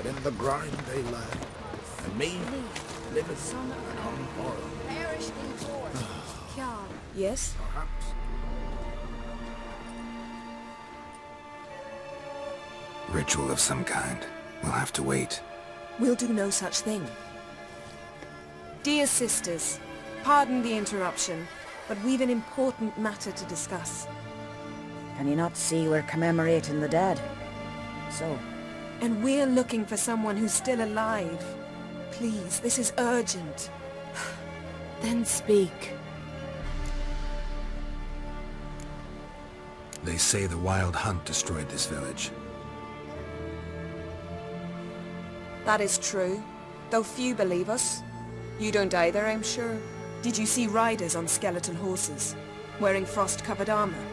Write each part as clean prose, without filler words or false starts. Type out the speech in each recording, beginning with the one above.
in the grind they lay, and me living and unborrowed. Yes? Perhaps. Ritual of some kind. We'll have to wait. We'll do no such thing. Dear sisters, pardon the interruption, but we've an important matter to discuss. Can you not see we're commemorating the dead? So? And we're looking for someone who's still alive. Please, this is urgent. Then speak. They say the wild hunt destroyed this village. That is true, though few believe us. You don't either, I'm sure. Did you see riders on skeletal horses, wearing frost-covered armor?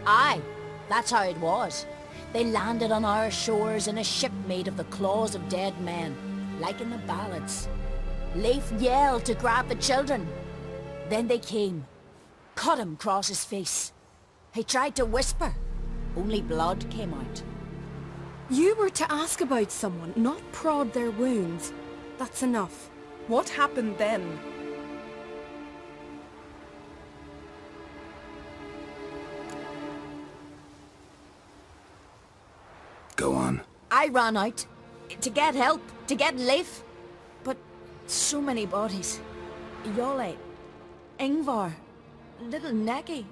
Aye, that's how it was. They landed on our shores in a ship made of the claws of dead men, like in the ballads. Leif yelled to grab the children. Then they came, cut him across his face. He tried to whisper, only blood came out. You were to ask about someone, not prod their wounds. That's enough. What happened then? Go on. I ran out, to get help, to get Leif. But so many bodies. Yolle, Ingvar, little Necky.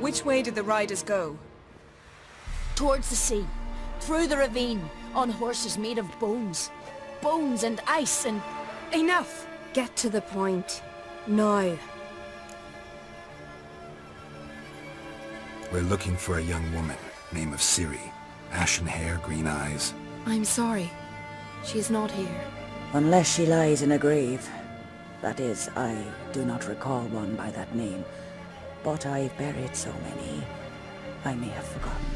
Which way did the riders go? Towards the sea, through the ravine, on horses made of bones. Bones and ice and... Enough! Get to the point. Now. We're looking for a young woman, name of Ciri. Ashen hair, green eyes. I'm sorry. She's not here. Unless she lies in a grave. That is, I do not recall one by that name. But I've buried so many, I may have forgotten.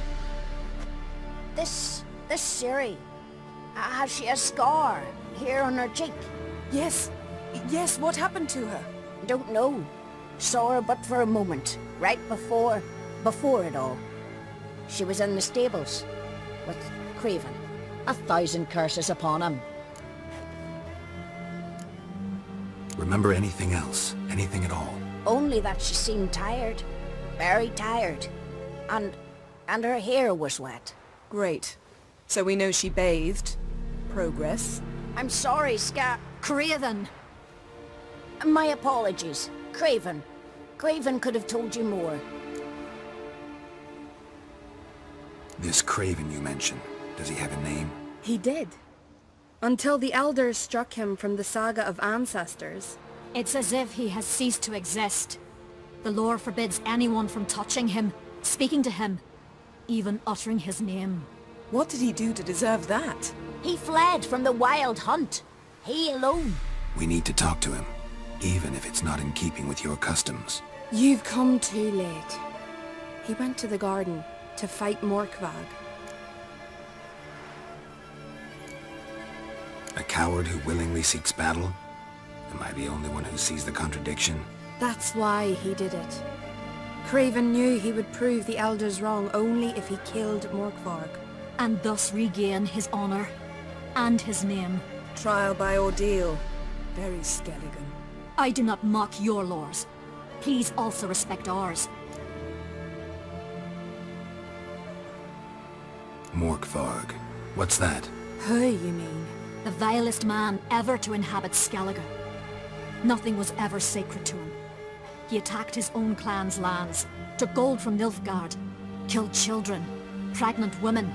This Ciri, has she a scar here on her cheek? Yes, what happened to her? Don't know. Saw her but for a moment, right before it all. She was in the stables, with Craven. 1,000 curses upon him. Remember anything else? Anything at all? Only that she seemed tired. Very tired. And her hair was wet. Great. So we know she bathed. Progress. I'm sorry, Craven. My apologies. Craven. Craven could have told you more. This Craven you mentioned, does he have a name? He did. Until the elders struck him from the saga of ancestors. It's as if he has ceased to exist. The lore forbids anyone from touching him, speaking to him, even uttering his name. What did he do to deserve that? He fled from the wild hunt. He alone. We need to talk to him, even if it's not in keeping with your customs. You've come too late. He went to the garden to fight Morkvag. A coward who willingly seeks battle? Am I the only one who sees the contradiction? That's why he did it. Craven knew he would prove the elders wrong only if he killed Morkvarg. And thus regain his honor and his name. Trial by ordeal. Very Skelligan. I do not mock your laws. Please also respect ours. Morkvarg. What's that? Who, you mean? The vilest man ever to inhabit Skellige. Nothing was ever sacred to him. He attacked his own clan's lands, took gold from Nilfgaard, killed children, pregnant women.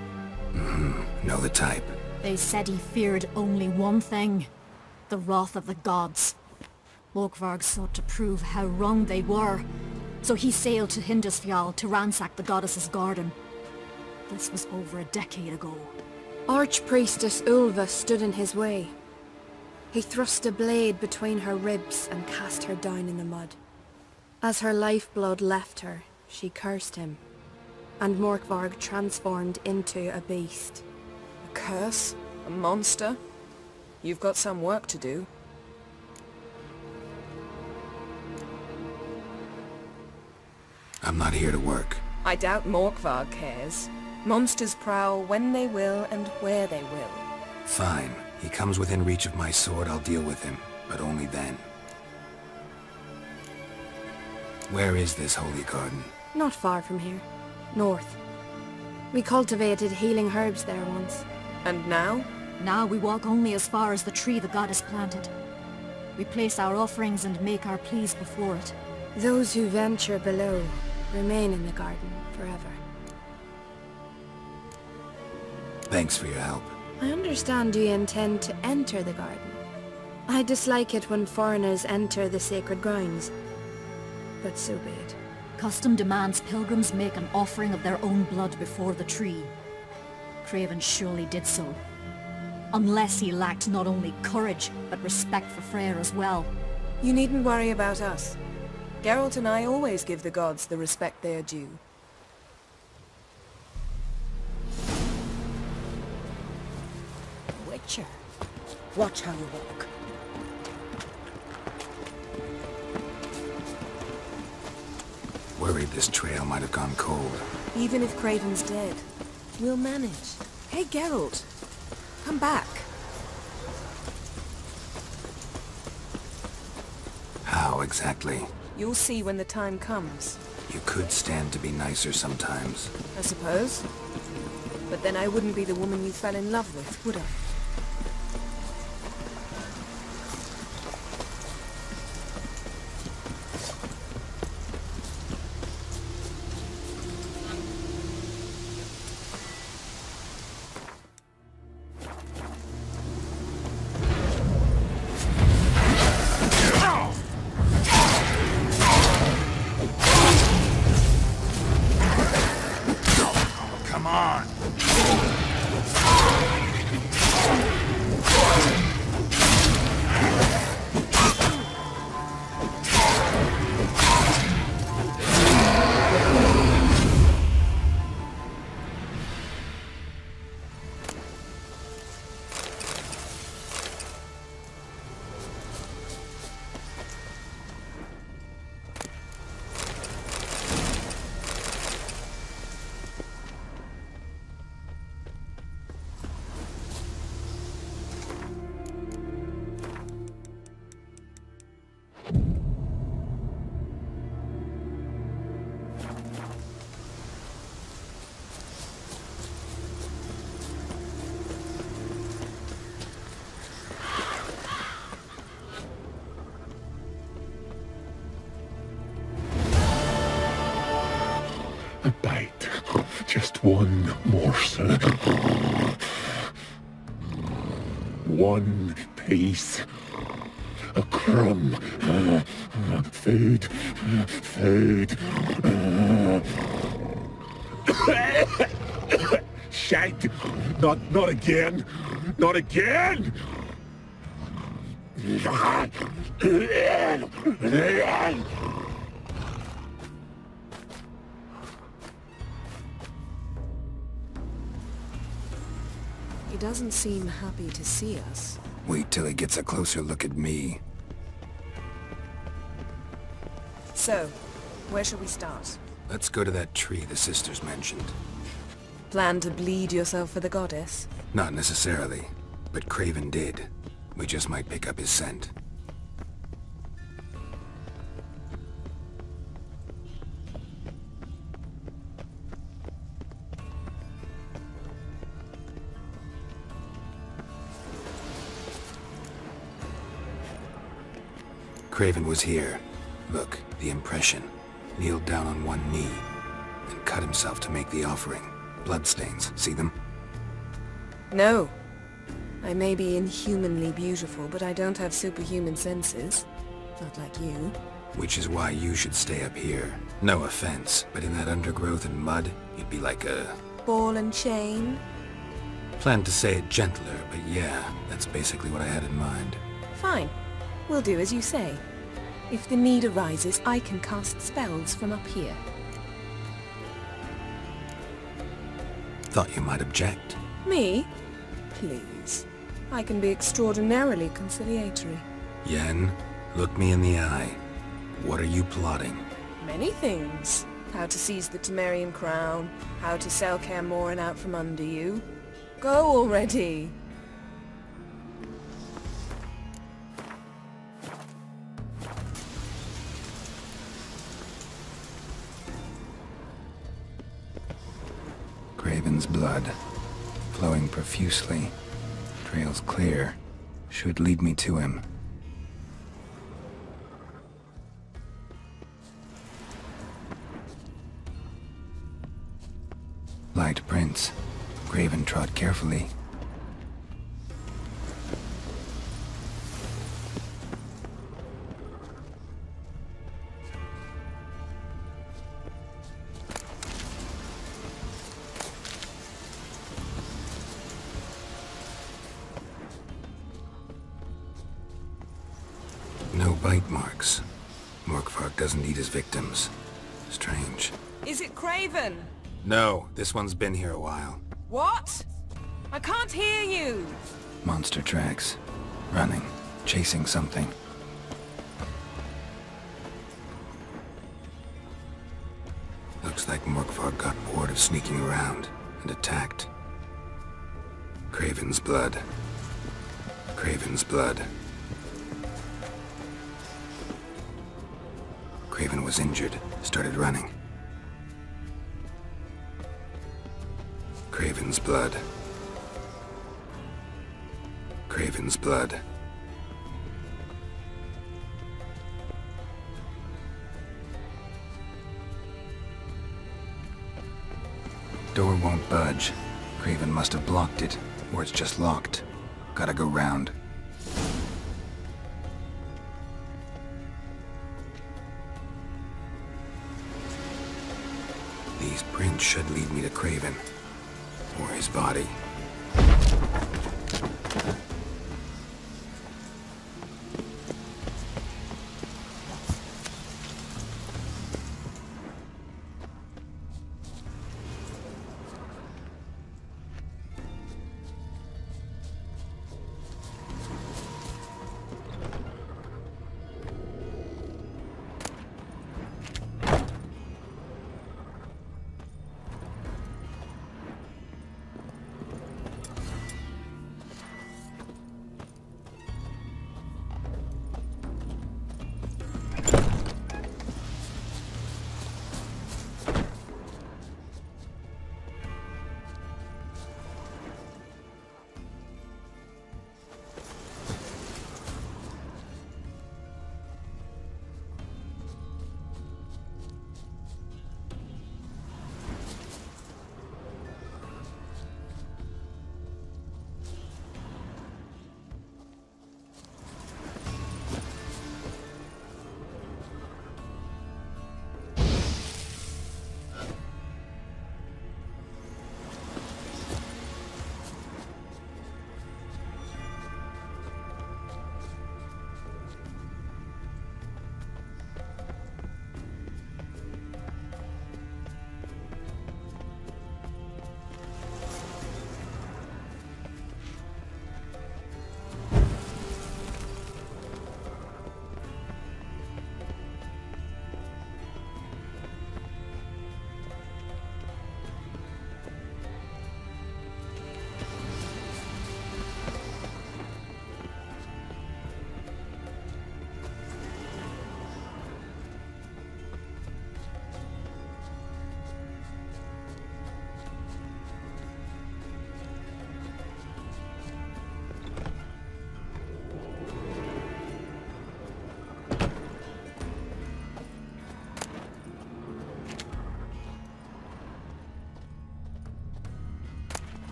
Know the type. They said he feared only one thing, the wrath of the gods. Morkvarg sought to prove how wrong they were, so he sailed to Hindisfjall to ransack the goddess's garden. This was over a decade ago. Archpriestess Ulva stood in his way. He thrust a blade between her ribs and cast her down in the mud. As her lifeblood left her, she cursed him, and Morkvarg transformed into a beast. A curse? A monster? You've got some work to do. I'm not here to work. I doubt Morkvarg cares. Monsters prowl when they will and where they will. Fine. He comes within reach of my sword, I'll deal with him. But only then. Where is this holy garden? Not far from here. North. We cultivated healing herbs there once. And now? Now we walk only as far as the tree the goddess planted. We place our offerings and make our pleas before it. Those who venture below remain in the garden forever. Thanks for your help. I understand you intend to enter the garden. I dislike it when foreigners enter the sacred grounds. But so be it. Custom demands pilgrims make an offering of their own blood before the tree. Craven surely did so. Unless he lacked not only courage, but respect for Freyr as well. You needn't worry about us. Geralt and I always give the gods the respect they are due. Witcher. Watch how you walk. Worried this trail might have gone cold. Even if Craven's dead, we'll manage. Hey, Geralt. Come back. How exactly? You'll see when the time comes. You could stand to be nicer sometimes. I suppose. But then I wouldn't be the woman you fell in love with, would I? A bite. Just one morsel. One piece. A crumb. Food. Food. Shite. Not again. Not again. He doesn't seem happy to see us. Wait till he gets a closer look at me. So, where shall we start? Let's go to that tree the sisters mentioned. Plan to bleed yourself for the goddess? Not necessarily, but Craven did. We just might pick up his scent. Craven was here. Look, the impression. Kneeled down on one knee, and cut himself to make the offering. Bloodstains, see them? No. I may be inhumanly beautiful, but I don't have superhuman senses. Not like you. Which is why you should stay up here. No offense, but in that undergrowth and mud, you'd be like a... Ball and chain? Planned to say it gentler, but yeah, that's basically what I had in mind. Fine. We'll do as you say. If the need arises, I can cast spells from up here. Thought you might object. Me? Please. I can be extraordinarily conciliatory. Yen, look me in the eye. What are you plotting? Many things. How to seize the Temerian crown, how to sell Kaer Morhen out from under you. Go already! Craven's blood, flowing profusely. Trail's clear. Should lead me to him. Light prints. Craven trod carefully. No bite marks. Morkvark doesn't eat his victims. Strange. Is it Craven? No, this one's been here a while. What? I can't hear you! Monster tracks. Running. Chasing something. Looks like Morkvark got bored of sneaking around and attacked. Craven's blood. Craven's blood. Craven was injured, started running. Craven's blood. Craven's blood. Door won't budge. Craven must have blocked it, or it's just locked. Gotta go round. These prints should lead me to Craven. Or his body.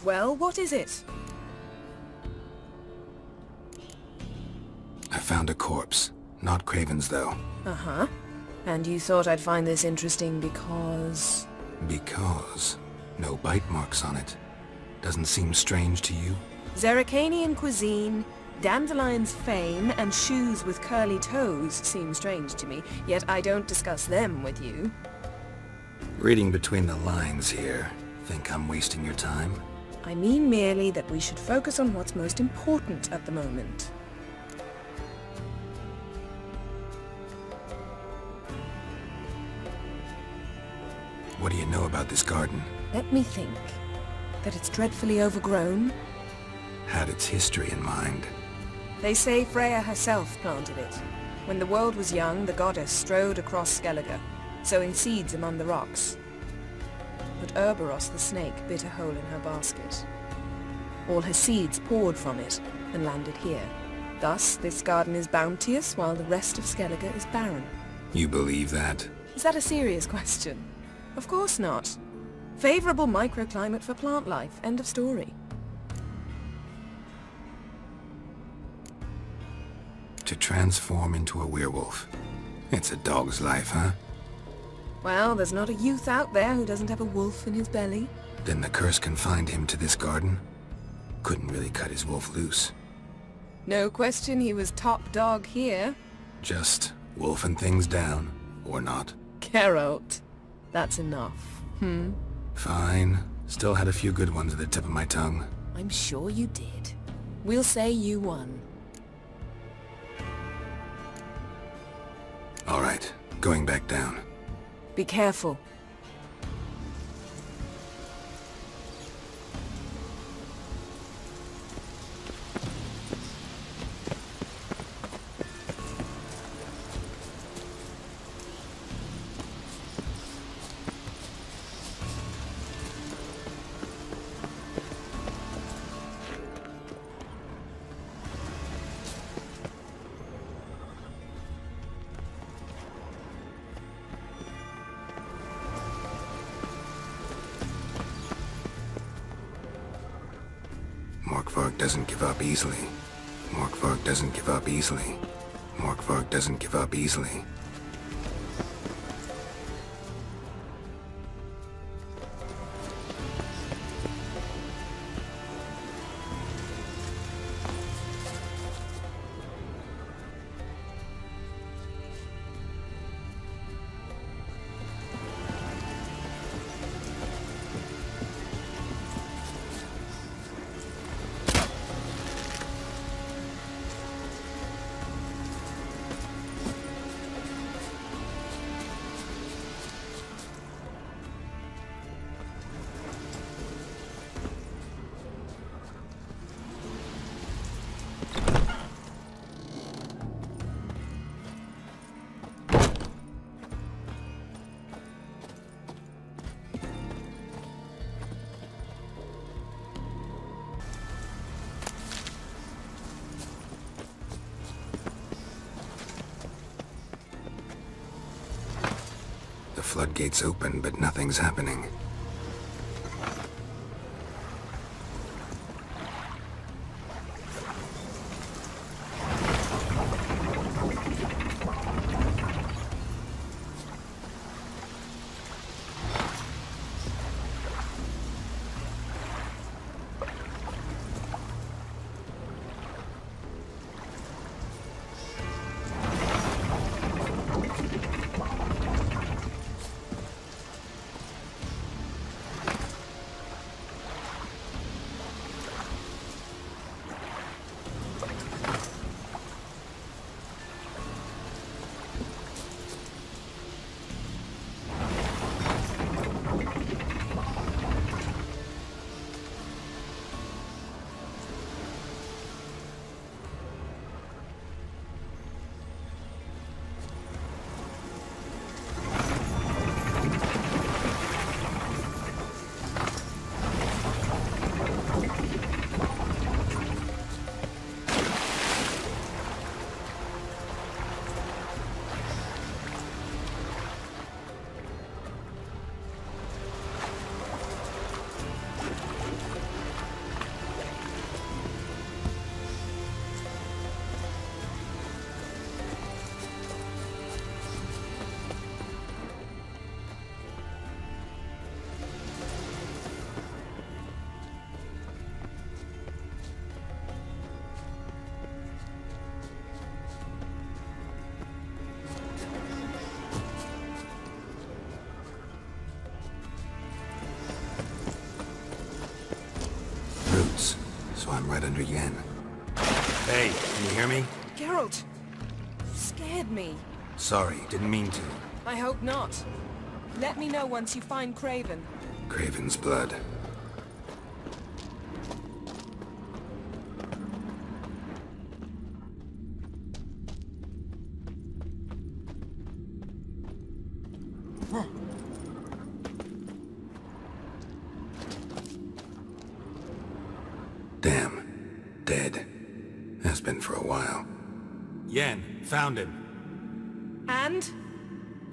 Well, what is it? I found a corpse. Not Craven's, though. Uh-huh. And you thought I'd find this interesting because... Because... no bite marks on it. Doesn't seem strange to you? Zerricanian cuisine, dandelion's fame, and shoes with curly toes seem strange to me, yet I don't discuss them with you. Reading between the lines here. Think I'm wasting your time? I mean merely that we should focus on what's most important at the moment. What do you know about this garden? Let me think. That it's dreadfully overgrown. Had its history in mind. They say Freya herself planted it. When the world was young, the goddess strode across Skellige, sowing seeds among the rocks. But Ouroboros the snake bit a hole in her basket. All her seeds poured from it and landed here. Thus, this garden is bounteous while the rest of Skellige is barren. You believe that? Is that a serious question? Of course not. Favorable microclimate for plant life. End of story. To transform into a werewolf. It's a dog's life, huh? Well, there's not a youth out there who doesn't have a wolf in his belly. Then the curse confined him to this garden? Couldn't really cut his wolf loose. No question he was top dog here. Just wolfing things down, or not. Geralt. That's enough. Fine. Still had a few good ones at the tip of my tongue. I'm sure you did. We'll say you won. All right, going back down. Be careful. Morkvarg doesn't give up easily. Morkvarg doesn't give up easily. Morkvarg doesn't give up easily. The floodgates open, but nothing's happening. so I'm right under Yen. Hey, can you hear me? Geralt! You scared me. Sorry, didn't mean to. I hope not. Let me know once you find Craven. Craven's blood. Damn. Dead. Has been for a while. Yen, found him. And?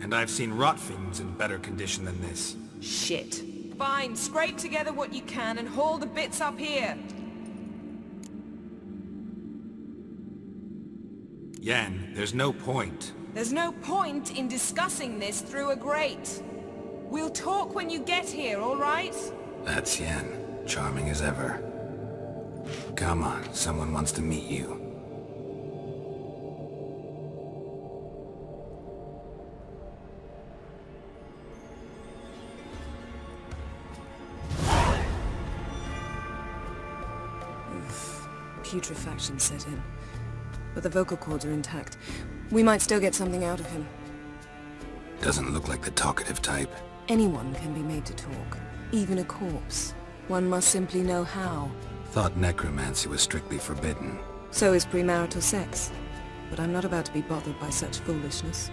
And I've seen rot fiends in better condition than this. Shit. Fine, scrape together what you can and haul the bits up here. Yen, there's no point. There's no point in discussing this through a grate. We'll talk when you get here, all right? That's Yen. Charming as ever. Come on, someone wants to meet you. Putrefaction set in. But the vocal cords are intact. We might still get something out of him. Doesn't look like the talkative type. Anyone can be made to talk. Even a corpse. One must simply know how. Thought necromancy was strictly forbidden. So is premarital sex. But I'm not about to be bothered by such foolishness.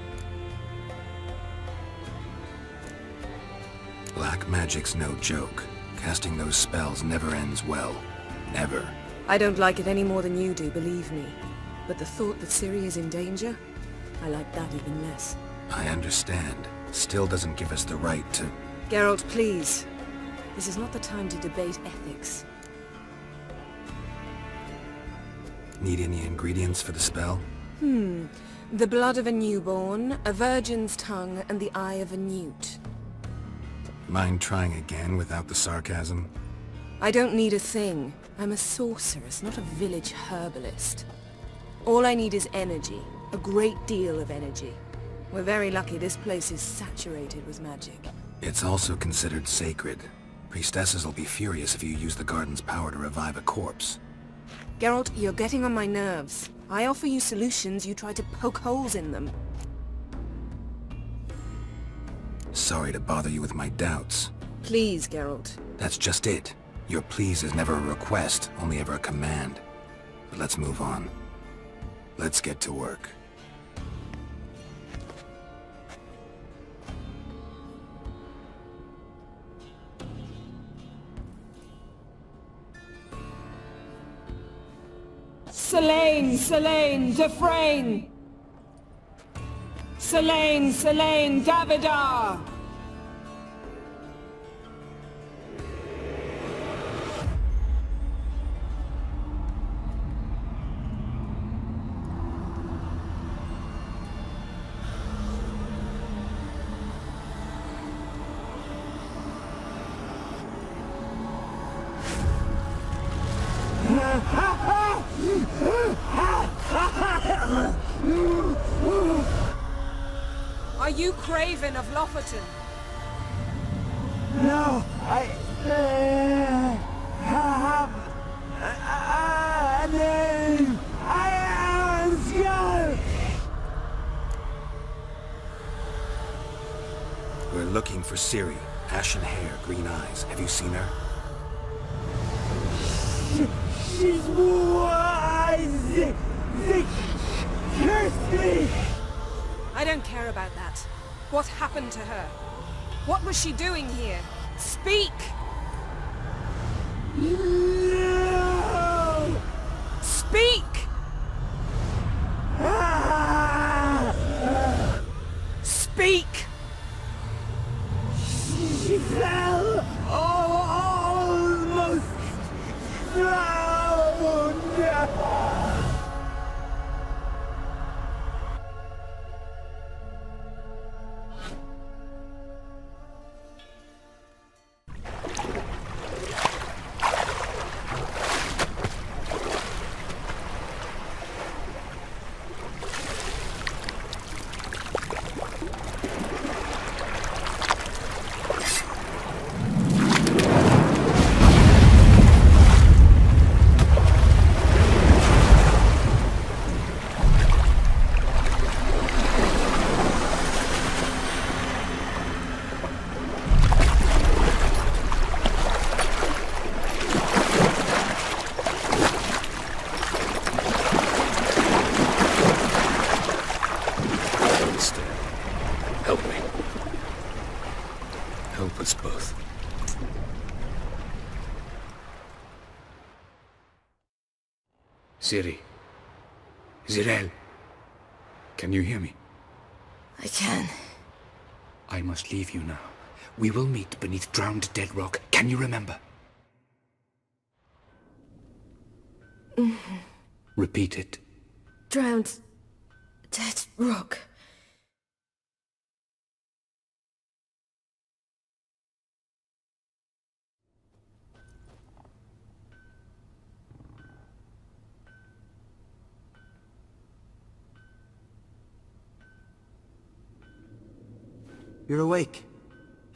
Black magic's no joke. Casting those spells never ends well. Never. I don't like it any more than you do, believe me. But the thought that Ciri is in danger? I like that even less. I understand. Still doesn't give us the right to... Geralt, please. This is not the time to debate ethics. Need any ingredients for the spell? The blood of a newborn, a virgin's tongue, and the eye of a newt. Mind trying again without the sarcasm? I don't need a thing. I'm a sorceress, not a village herbalist. All I need is energy. A great deal of energy. We're very lucky this place is saturated with magic. It's also considered sacred. Priestesses will be furious if you use the garden's power to revive a corpse. Geralt, you're getting on my nerves. I offer you solutions, you try to poke holes in them. Sorry to bother you with my doubts. Please, Geralt. That's just it. Your please is never a request, only ever a command. But let's move on. Let's get to work. Selene, Selene, Defrain! Selene, Selene, Davidar! Are you Craven of Lofoten? No, I have a name. I am Scar. We're looking for Ciri. Ashen hair, green eyes. Have you seen her? She's wise. They cursed me. I don't care about that. What happened to her? What was she doing here? Speak! No! Speak! Speak! She fell almost drowned. Ciri. Zirel. Can you hear me? I can. I must leave you now. We will meet beneath drowned dead rock. Can you remember? Repeat it. Drowned... dead rock. You're awake.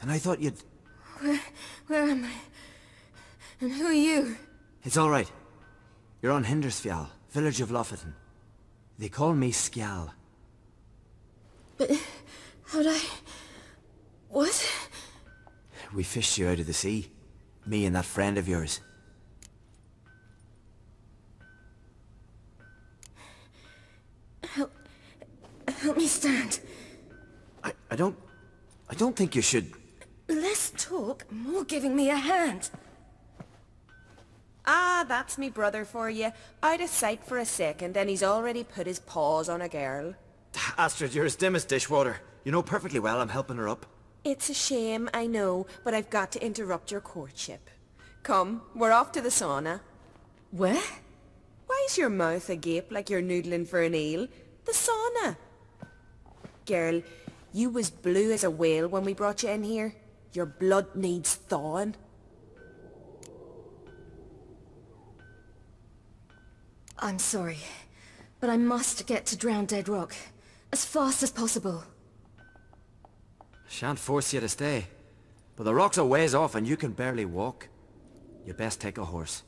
And I thought you'd... Where am I? And who are you? It's all right. You're on Hindersfjall, village of Lofoten. They call me Skjal. But... how'd I... what? We fished you out of the sea. Me and that friend of yours. Help me stand. I don't think you should... Less talk, more giving me a hand. Ah, that's me brother for you. Out of sight for a second, and he's already put his paws on a girl. Astrid, you're as dim as dishwater. You know perfectly well I'm helping her up. It's a shame, I know, but I've got to interrupt your courtship. Come, we're off to the sauna. Where? Why's your mouth agape like you're noodling for an eel? The sauna. Girl, you was blue as a whale when we brought you in here. Your blood needs thawing. I'm sorry, but I must get to Drowned Dead Rock. As fast as possible. Shan't force you to stay. But the rock's a ways off and you can barely walk. You best take a horse.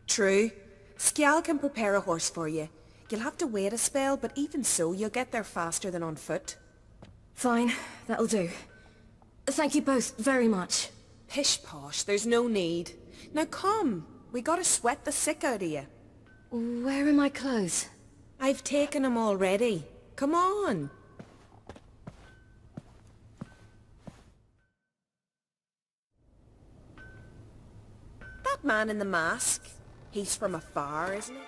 True. Skjal can prepare a horse for you. You'll have to wait a spell, but even so, you'll get there faster than on foot. Fine, that'll do. Thank you both very much. Pish-posh, there's no need. Now come, we gotta sweat the sick out of you. Where are my clothes? I've taken them already. Come on. That man in the mask, he's from afar, isn't he?